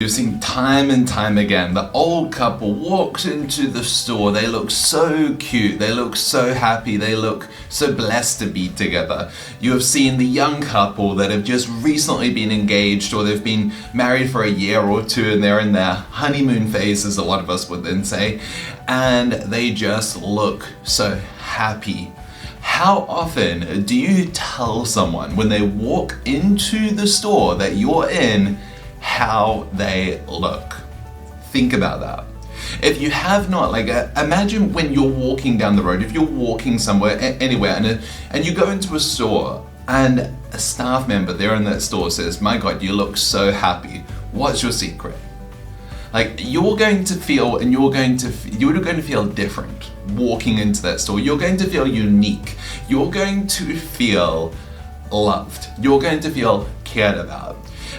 You've seen time and time again, the old couple walks into the store, they look so cute, they look so happy, they look so blessed to be together. You have seen the young couple that have just recently been engaged, or they've been married for a year or two and they're in their honeymoon phase, as a lot of us would then say, and they just look so happy. How often do you tell someone when they walk into the store that you're in how they look? Think about that. If you have not, imagine when you're walking down the road, if you're walking somewhere, anywhere, and you go into a store and a staff member there in that store says, "My God, you look so happy. What's your secret?" You're going to feel different walking into that store. You're going to feel unique. You're going to feel loved. You're going to feel cared about.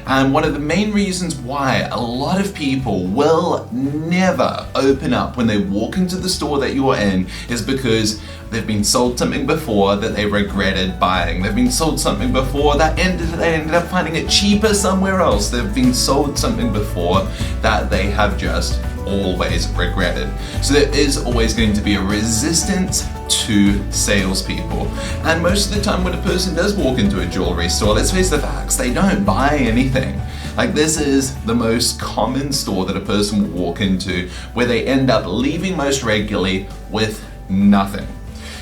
And one of the main reasons why a lot of people will never open up when they walk into the store that you're in is because they've been sold something before that they regretted buying. They've been sold something before that they ended up finding it cheaper somewhere else. They've been sold something before that they have just always regretted. So there is always going to be a resistance to salespeople. And most of the time when a person does walk into a jewelry store, let's face the facts, they don't buy anything. This is the most common store that a person will walk into, where they end up leaving most regularly with nothing.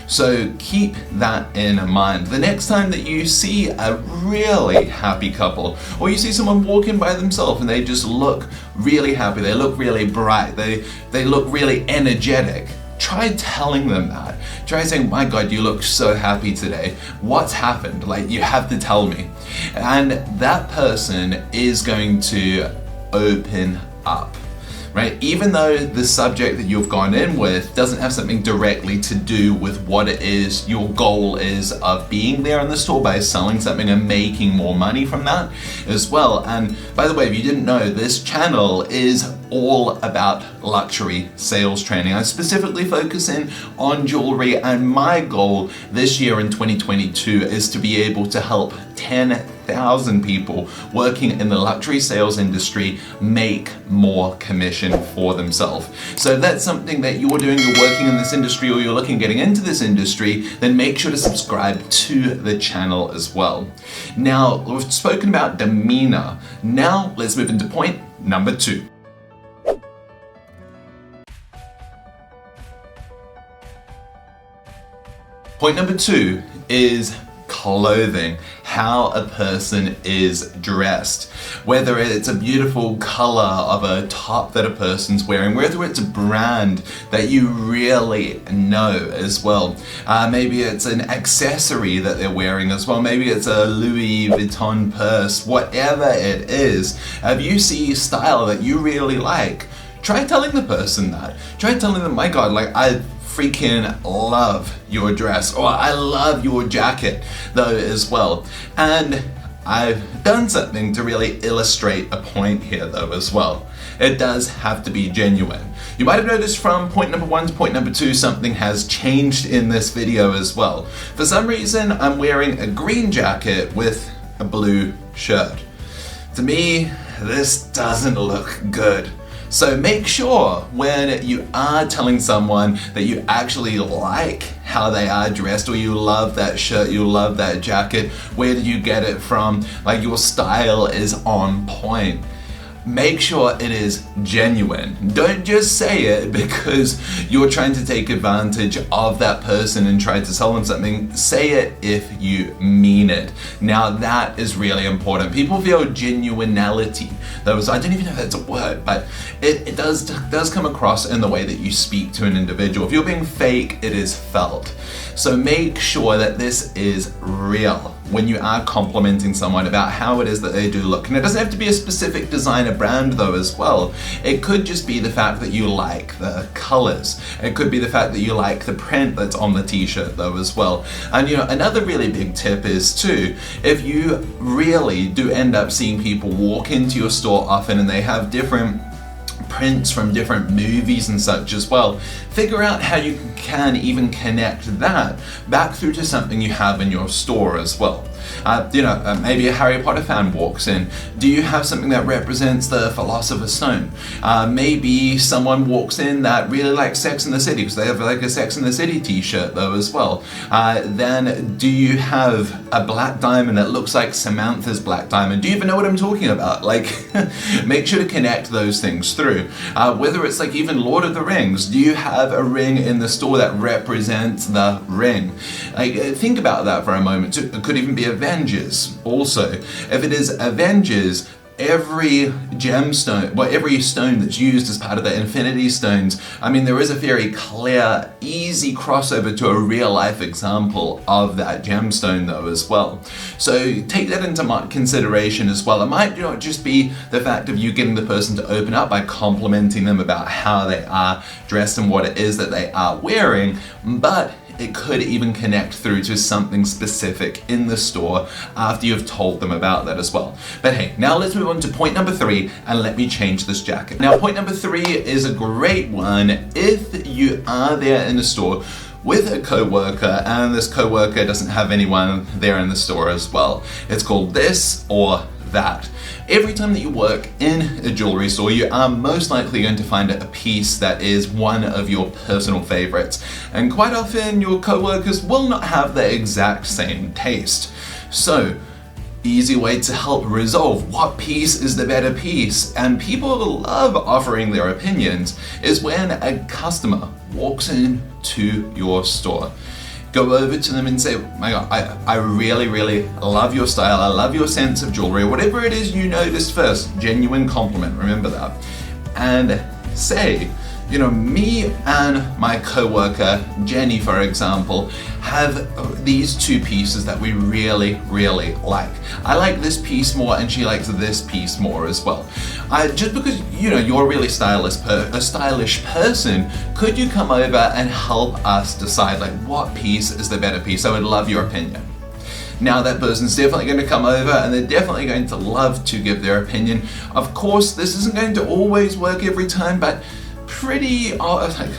So keep that in mind. The next time that you see a really happy couple, or you see someone walking by themselves and they just look really happy, they look really bright, they look really energetic, try telling them that. Try saying, "My God, you look so happy today. What's happened? You have to tell me." And that person is going to open up. Right? Even though the subject that you've gone in with doesn't have something directly to do with what it is your goal is of being there in the store by selling something and making more money from that as well. And by the way, if you didn't know, this channel is all about luxury sales training. I specifically focus in on jewelry, and my goal this year in 2022 is to be able to help 10,000 people working in the luxury sales industry make more commission for themselves. So if that's something that you're doing, you're working in this industry, or you're looking at getting into this industry, then make sure to subscribe to the channel as well. Now, we've spoken about demeanor. Now let's move into point number 2. Point number 2 is clothing, how a person is dressed. Whether it's a beautiful color of a top that a person's wearing, whether it's a brand that you really know as well. Maybe it's an accessory that they're wearing as well. Maybe it's a Louis Vuitton purse. Whatever it is, if you see style that you really like, try telling the person that. Try telling them, "My God, I freaking love your dress," or "I love your jacket though as well." And I've done something to really illustrate a point here though as well. It does have to be genuine. You might have noticed from point number 1 to point number 2, something has changed in this video as well. For some reason, I'm wearing a green jacket with a blue shirt. To me, this doesn't look good. So make sure when you are telling someone that you actually like how they are dressed, or you love that shirt, you love that jacket, where did you get it from, your style is on point. Make sure it is genuine. Don't just say it because you're trying to take advantage of that person and try to sell them something. Say it if you mean it. Now that is really important. People feel genuinity. I don't even know if that's a word, but it does come across in the way that you speak to an individual. If you're being fake, it is felt. So make sure that this is real when you are complimenting someone about how it is that they do look. And it doesn't have to be a specific designer brand though as well. It could just be the fact that you like the colors. It could be the fact that you like the print that's on the t-shirt though as well. And another really big tip is too, if you really do end up seeing people walk into your store often and they have different prints from different movies and such as well, figure out how you can even connect that back through to something you have in your store as well. Maybe a Harry Potter fan walks in. Do you have something that represents the Philosopher's Stone? Maybe someone walks in that really likes Sex and the City, because they have like a Sex and the City t-shirt though as well. Then do you have a black diamond that looks like Samantha's black diamond? Do you even know what I'm talking about? Like, make sure to connect those things through. Whether it's like even Lord of the Rings, do you have a ring in the store that represents the ring? Like, think about that for a moment. It could even be Avengers also. If it is Avengers, every gemstone, every stone that's used as part of the Infinity Stones, I mean, there is a very clear, easy crossover to a real life example of that gemstone though as well. So take that into consideration as well. It might not just be the fact of you getting the person to open up by complimenting them about how they are dressed and what it is that they are wearing, but it could even connect through to something specific in the store after you've told them about that as well. But hey, now let's move on to point number 3, and let me change this jacket. Now, point number 3 is a great one if you are there in the store with a co-worker and this co-worker doesn't have anyone there in the store as well. It's called this or that. Every time that you work in a jewelry store, you are most likely going to find a piece that is one of your personal favorites. And quite often your co-workers will not have the exact same taste. So, easy way to help resolve what piece is the better piece, and people love offering their opinions, is when a customer walks into your store. Go over to them and say, my God, I really, really love your style. I love your sense of jewelry. Whatever it is you noticed first, genuine compliment, remember that. And say, me and my co-worker, Jenny, for example, have these 2 pieces that we really, really like. I like this piece more and she likes this piece more as well. Just because, you're a really a stylish person, could you come over and help us decide like what piece is the better piece? I would love your opinion. Now that person's definitely going to come over and they're definitely going to love to give their opinion. Of course, this isn't going to always work every time, but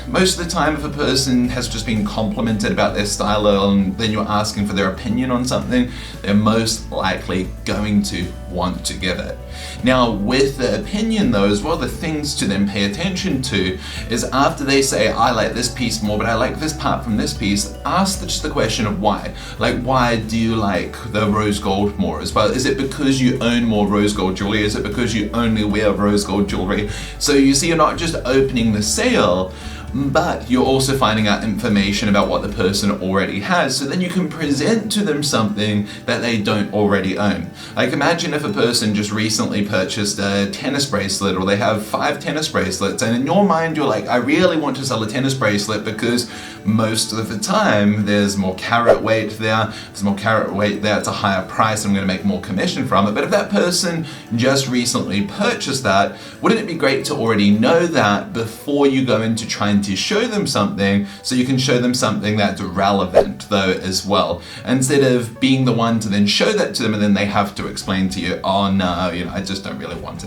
most of the time if a person has just been complimented about their style and then you're asking for their opinion on something, they're most likely going to want to give it. Now with the opinion though as well, the things to then pay attention to is after they say, I like this piece more, but I like this part from this piece, ask just the question of why. Like, why do you like the rose gold more as well? Is it because you own more rose gold jewelry? Is it because you only wear rose gold jewelry? So you see, you're not just opening the sale, but you're also finding out information about what the person already has, so then you can present to them something that they don't already own. Like, imagine if a person just recently purchased a tennis bracelet, or they have 5 tennis bracelets, and in your mind you're like, I really want to sell a tennis bracelet because most of the time there's more carat weight there, it's a higher price, I'm going to make more commission from it. But if that person just recently purchased that, wouldn't it be great to already know that before you go into trying to show them something, so you can show them something that's relevant though as well, instead of being the one to then show that to them and then they have to explain to you, oh no, I just don't really want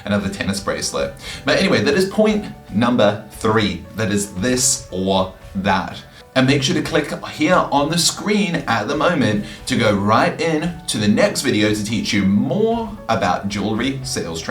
another tennis bracelet. But anyway, that is point number 3. That is this or that. And make sure to click here on the screen at the moment to go right in to the next video to teach you more about jewelry sales training.